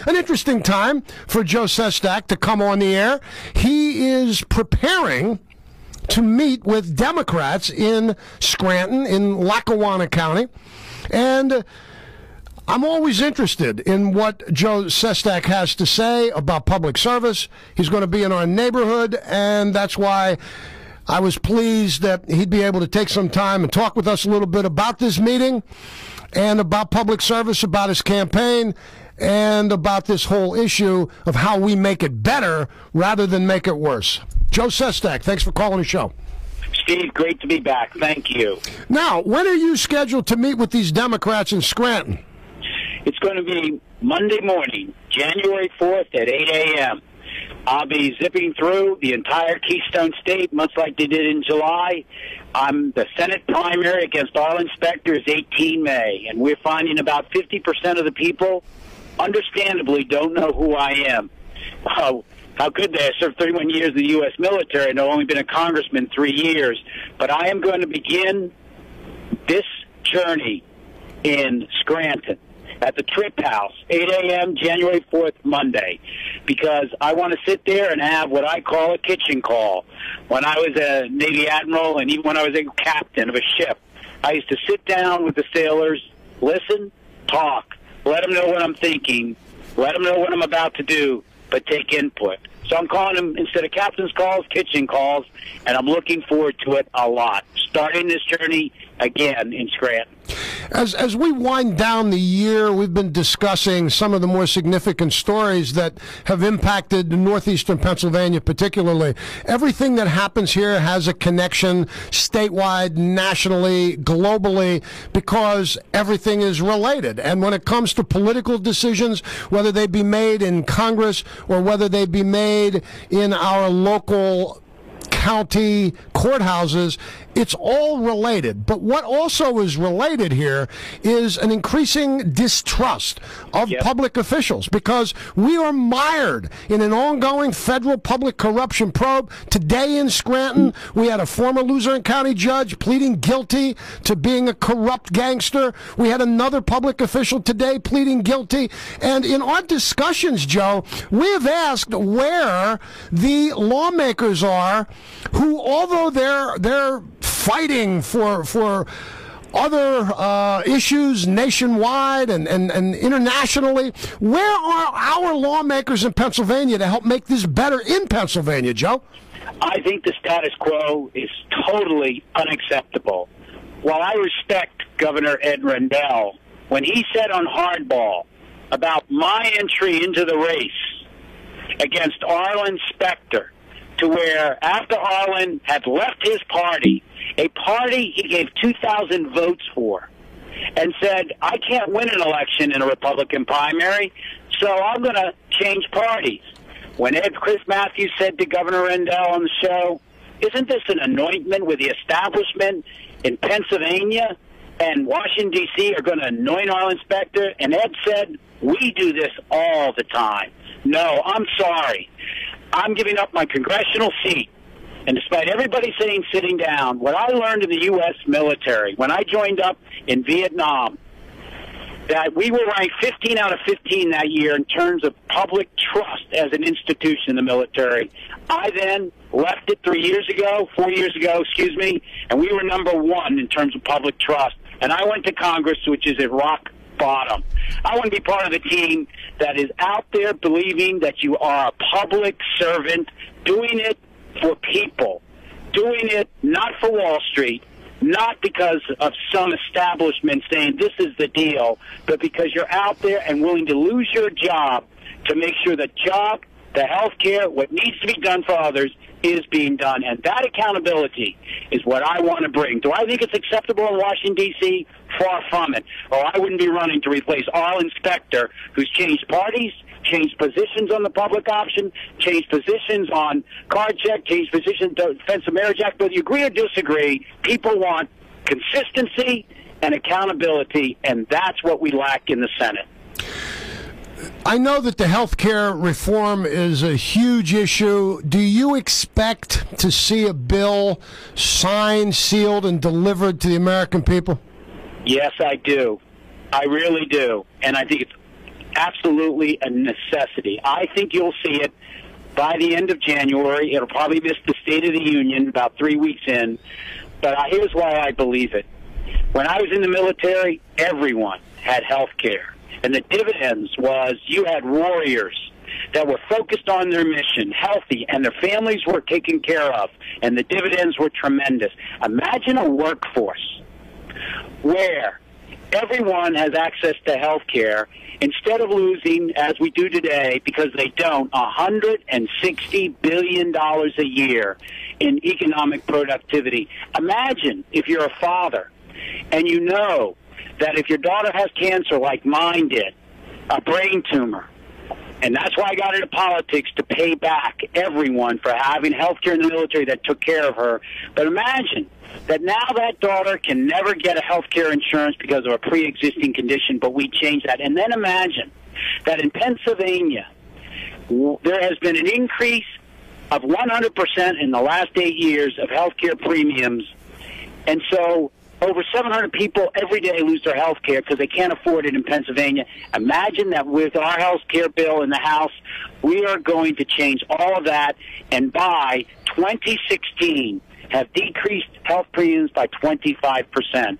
an interesting time for Joe Sestak to come on the air. He is preparing to meet with Democrats in Scranton, in Lackawanna County. And I'm always interested in what Joe Sestak has to say about public service. He's going to be in our neighborhood, and that's why I was pleased that he'd be able to take some time and talk with us a little bit about this meeting and about public service, about his campaign, and about this whole issue of how we make it better rather than make it worse. Joe Sestak, thanks for calling the show. Steve, great to be back. Thank you. Now, when are you scheduled to meet with these Democrats in Scranton? It's going to be Monday morning, January 4th at 8 a.m. I'll be zipping through the entire Keystone State, much like they did in July. The Senate primary against Arlen Specter is 18 May, and we're finding about 50% of the people, understandably, don't know who I am. How could they? I served 31 years in the U.S. military, and I've only been a congressman 3 years. But I am going to begin this journey in Scranton at the Trip House, 8 a.m., January 4th, Monday, because I want to sit there and have what I call a kitchen call. When I was a Navy admiral and even when I was a captain of a ship, I used to sit down with the sailors, listen, talk, let them know what I'm thinking, let them know what I'm about to do, but take input. So I'm calling them, instead of captain's calls, kitchen calls, and I'm looking forward to it a lot. Starting this journey again in Scranton. As we wind down the year, we've been discussing some of the more significant stories that have impacted northeastern Pennsylvania particularly. Everything that happens here has a connection statewide, nationally, globally, because everything is related. And when it comes to political decisions, whether they be made in Congress or whether they be made in our local county courthouses, it's all related. But what also is related here is an increasing distrust of public officials, because we are mired in an ongoing federal public corruption probe. Today in Scranton, we had a former Luzerne County judge pleading guilty to being a corrupt gangster. We had another public official today pleading guilty. And in our discussions, Joe, we have asked where the lawmakers are who, although they're fighting for other issues nationwide and internationally, where are our lawmakers in Pennsylvania to help make this better in Pennsylvania, Joe? I think the status quo is totally unacceptable. While I respect Governor Ed Rendell, when he said on Hardball about my entry into the race against Arlen Specter, to where after Arlen had left his party, a party he gave 2,000 votes for, and said, I can't win an election in a Republican primary, so I'm going to change parties. When Chris Matthews said to Governor Rendell on the show, isn't this an anointment with the establishment in Pennsylvania and Washington, D.C. are going to anoint Arlen Specter? And Ed said, we do this all the time. No, I'm sorry. I'm giving up my congressional seat. And despite everybody saying sitting down, what I learned in the U.S. military, when I joined up in Vietnam, that we were ranked 15 out of 15 that year in terms of public trust as an institution in the military. I then left it 4 years ago, and we were number one in terms of public trust. And I went to Congress, which is at rock bottom. I want to be part of the team that is out there believing that you are a public servant, doing it for people, doing it not for Wall Street, not because of some establishment saying this is the deal, but because you're out there and willing to lose your job to make sure the job, the health care, what needs to be done for others is being done. And that accountability is what I want to bring. Do I think it's acceptable in Washington, D.C.? Far from it. Or I wouldn't be running to replace Arlen Specter, who's changed parties, changed positions on the public option, changed positions on card check, changed positions on Defense of Marriage Act. Whether you agree or disagree, people want consistency and accountability, and that's what we lack in the Senate. I know that the health care reform is a huge issue. Do you expect to see a bill signed, sealed, and delivered to the American people? Yes, I do. I really do. And I think it's absolutely a necessity. I think you'll see it by the end of January. It'll probably miss the State of the Union about 3 weeks in. But here's why I believe it. When I was in the military, everyone had health care. And the dividends was you had warriors that were focused on their mission, healthy, and their families were taken care of. And the dividends were tremendous. Imagine a workforce where everyone has access to health care instead of losing, as we do today, because they don't, $160 billion a year in economic productivity. Imagine if you're a father and you know that if your daughter has cancer like mine did, a brain tumor, and that's why I got into politics, to pay back everyone for having health care in the military that took care of her. But imagine that now that daughter can never get a health care insurance because of a pre-existing condition, but we changed that. And then imagine that in Pennsylvania, there has been an increase of 100% in the last 8 years of health care premiums. And so over 700 people every day lose their health care because they can't afford it in Pennsylvania. Imagine that with our health care bill in the House, we are going to change all of that, and by 2016 have decreased health premiums by 25%.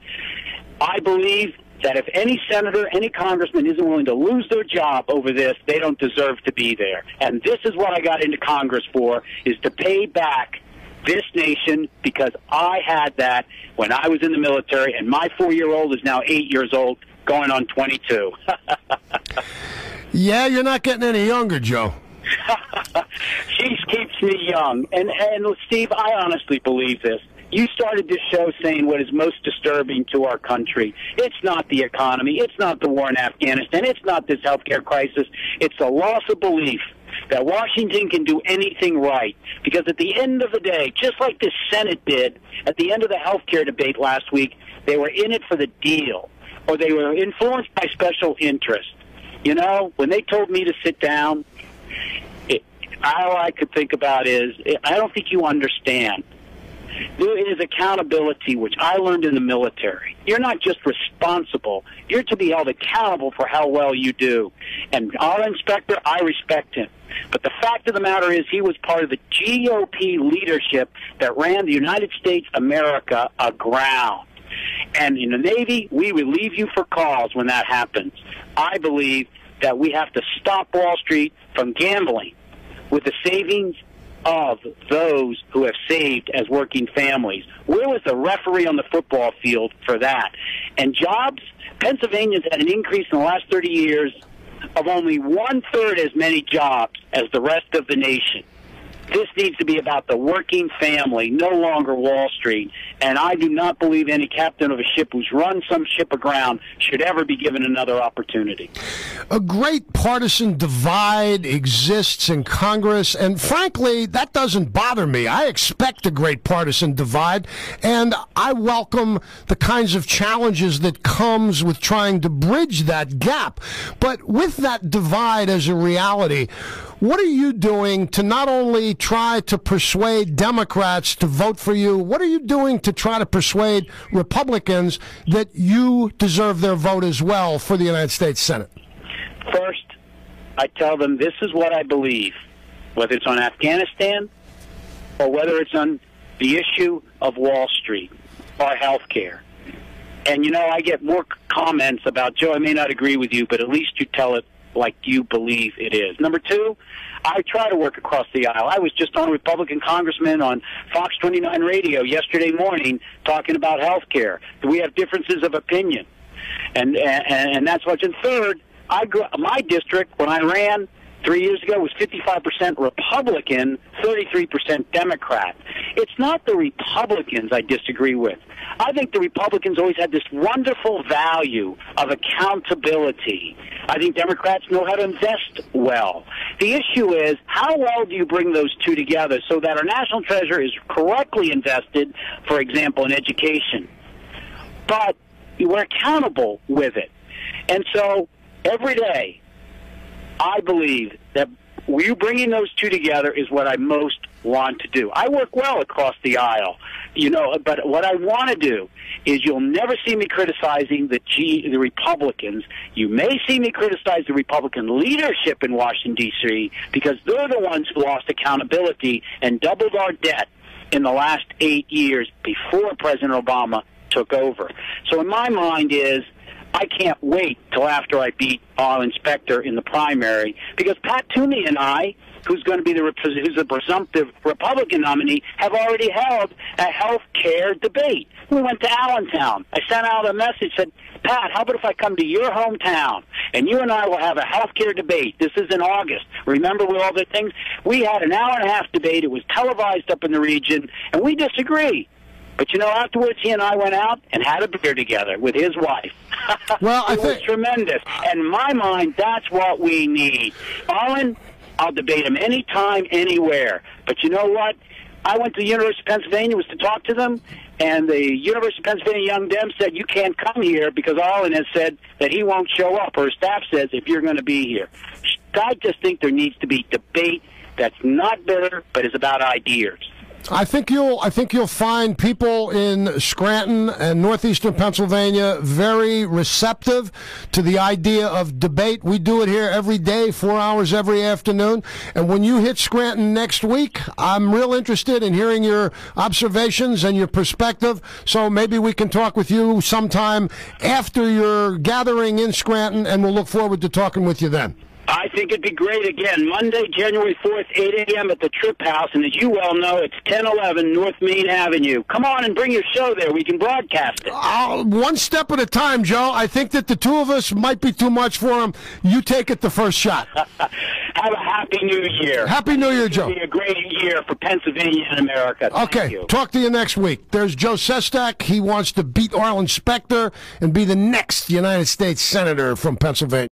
I believe that if any senator, any congressman isn't willing to lose their job over this, they don't deserve to be there. And this is what I got into Congress for, is to pay back this nation, because I had that when I was in the military, and my 4-year-old is now 8 years old, going on 22. Yeah, you're not getting any younger, Joe. She keeps me young. And Steve, I honestly believe this. You started this show saying what is most disturbing to our country. It's not the economy. It's not the war in Afghanistan. It's not this healthcare crisis. It's a loss of belief that Washington can do anything right. Because at the end of the day, just like the Senate did at the end of the health care debate last week, they were in it for the deal, or they were influenced by special interest. You know, when they told me to sit down, all I could think about is, I don't think you understand. There is accountability, which I learned in the military. You're not just responsible. You're to be held accountable for how well you do. And our inspector, I respect him. But the fact of the matter is, he was part of the GOP leadership that ran the United States America aground. And in the Navy, we relieve you for cause when that happens. I believe that we have to stop Wall Street from gambling with the savings of those who have saved as working families. Where was the referee on the football field for that? And jobs, Pennsylvania's had an increase in the last 30 years of only 1/3 as many jobs as the rest of the nation. This needs to be about the working family, no longer Wall Street. And I do not believe any captain of a ship who's run some ship aground should ever be given another opportunity. A great partisan divide exists in Congress, and frankly, that doesn't bother me. I expect a great partisan divide, and I welcome the kinds of challenges that comes with trying to bridge that gap. But with that divide as a reality, what are you doing to not only try to persuade Democrats to vote for you, what are you doing to try to persuade Republicans that you deserve their vote as well for the United States Senate? First, I tell them this is what I believe, whether it's on Afghanistan or whether it's on the issue of Wall Street or health care. And, you know, I get more comments about, Joe, I may not agree with you, but at least you tell it like you believe it is. Number two, I try to work across the aisle. I was just on a Republican congressman on Fox 29 radio yesterday morning talking about health care. We have differences of opinion. And that's what's in third. My district, when I ran 3 years ago, was 55% Republican, 33% Democrat. It's not the Republicans I disagree with. I think the Republicans always had this wonderful value of accountability. I think Democrats know how to invest well. The issue is, how well do you bring those two together so that our national treasure is correctly invested, for example, in education, but we're accountable with it. And so every day, I believe that you bringing those two together is what I'm most want to do. I work well across the aisle, but what I want to do is you'll never see me criticizing the Republicans. You may see me criticize the Republican leadership in Washington, D.C., because they're the ones who lost accountability and doubled our debt in the last 8 years before President Obama took over. So in my mind I can't wait till after I beat Arlen Specter in the primary, because Pat Toomey and I, who's the presumptive Republican nominee, have already held a health care debate. We went to Allentown. I sent out a message, said, Pat, how about if I come to your hometown and you and I will have a health care debate? This is in August. Remember with all the things? We had an hour-and-a-half debate. It was televised up in the region, and we disagree. But, afterwards he and I went out and had a beer together with his wife. Well, it was tremendous. And in my mind, that's what we need. Arlen, I'll debate him anytime, anywhere. But you know what? I went to the University of Pennsylvania, was to talk to them, and the University of Pennsylvania Young Dems said, you can't come here because Arlen has said that he won't show up, or his staff says, if you're going to be here. I just think there needs to be debate that's not bitter, but is about ideas. I think you'll find people in Scranton and northeastern Pennsylvania very receptive to the idea of debate. We do it here every day, 4 hours every afternoon. And when you hit Scranton next week, I'm real interested in hearing your observations and your perspective. So maybe we can talk with you sometime after your gathering in Scranton, and we'll look forward to talking with you then. I think it'd be great. Again, Monday, January 4th, 8 a.m. at the Trip House. And as you well know, it's 1011 North Main Avenue. Come on and bring your show there. We can broadcast it. One step at a time, Joe. I think that the two of us might be too much for him. You take it the first shot. Have a Happy New Year. Happy New Year, Joe. It'll be a great year for Pennsylvania and America. Okay, talk to you next week. There's Joe Sestak. He wants to beat Arlen Specter and be the next United States Senator from Pennsylvania.